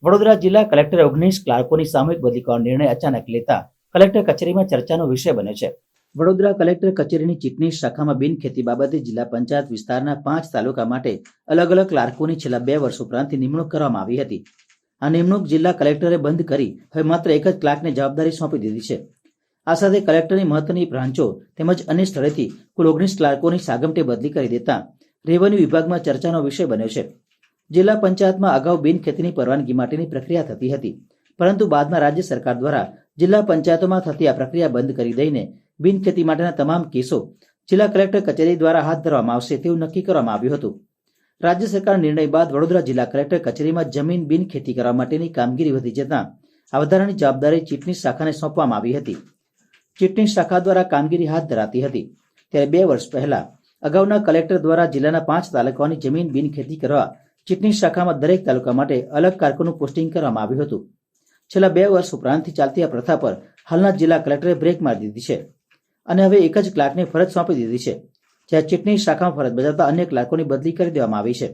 વડોદરા જિલ્લા કલેક્ટરે 19 ક્લાર્કોની સામૂહિક બદલી કરવાનો નિર્ણય અચાનક લેતા કલેક્ટર કચેરીમાં ચર્ચાનો વિષય બન્યો છે. વડોદરા કલેક્ટર કચેરીની ચીટની શાખામાં બિનખેતી બાબતે જિલ્લા પંચાયત વિસ્તારના 5 તાલુકા માટે અલગ અલગ ક્લાર્કોની છેલ્લા 2 વર્ષ ઉપરાંતથી નિમણૂક કરવામાં આવી હતી. આ નિમણૂક જિલ્લા કલેક્ટરે બંધ કરી હવે માત્ર એક જ ક્લાર્કને જવાબદારી સોંપી દીધી છે. આ સાથે કલેક્ટરની મહત્વની બ્રાન્ચો તેમજ અન્ય સ્થળેથી કુલ 19 ક્લાર્કોની સાગમટે બદલી કરી દેતા રેવન્યુ વિભાગમાં ચર્ચાનો વિષય બન્યો છે. જિલ્લા પંચાયતમાં અગાઉ બિનખેતીની પરવાનગી માટેની પ્રક્રિયા થતી હતી, પરંતુ બાદમાં રાજ્ય સરકાર દ્વારા જિલ્લા પંચાયતોમાં થતી આ પ્રક્રિયા બંધ કરી દઈને બિનખેતી માટેના તમામ કેસો જિલ્લા કલેક્ટર કચેરી દ્વારા હાથ ધરવામાં આવશે તેવું નક્કી કરવામાં આવ્યું હતું. રાજ્ય સરકારના નિર્ણય બાદ વડોદરા જિલ્લા કલેક્ટર કચેરીમાં જમીન બિનખેતી કરવા માટેની કામગીરી વધી જતા આ વધારાની જવાબદારી ચીટની શાખાને સોંપવામાં આવી હતી. ચીટની શાખા દ્વારા કામગીરી હાથ ધરાતી હતી, ત્યારે 2 વર્ષ પહેલા અગાઉના કલેક્ટર દ્વારા જિલ્લાના 5 તાલુકાઓની જમીન બિનખેતી કરવા ચીટની શાખામાં દરેક તાલુકા માટે અલગ ક્લાર્કોનું પોસ્ટિંગ કરવામાં આવ્યું હતું. છેલ્લા 2 વર્ષ ઉપરાંતથી ચાલતી આ પ્રથા પર હાલના જિલ્લા કલેક્ટરે બ્રેક મારી દીધી છે અને હવે એક જ ક્લાર્કને ફરજ સોંપી દીધી છે, જ્યાં ચીટની શાખામાં ફરજ બજાવતા અન્ય ક્લાર્કોની બદલી કરી દેવામાં આવી છે.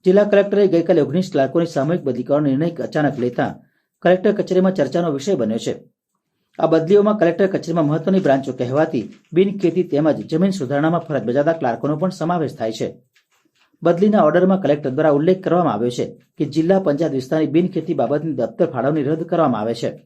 જિલ્લા કલેક્ટરે ગઈકાલે 19 ક્લાર્કોની સામૂહિક બદલી કરવાનો નિર્ણય અચાનક લેતા કલેક્ટર કચેરીમાં ચર્ચાનો વિષય બન્યો છે. આ બદલીઓમાં કલેક્ટર કચેરીમાં મહત્વની બ્રાન્ચો કહેવાતી બિનખેતી તેમજ જમીન સુધારણામાં ફરજ બજાવતા ક્લાર્કોનો પણ સમાવેશ થાય છે. બદલીના ઓર્ડરમાં કલેક્ટર દ્વારા ઉલ્લેખ કરવામાં આવ્યો છે કે જિલ્લા પંચાયત વિસ્તારની બિનખેતી બાબતની દફતર ફાળવણી રદ કરવામાં આવે છે.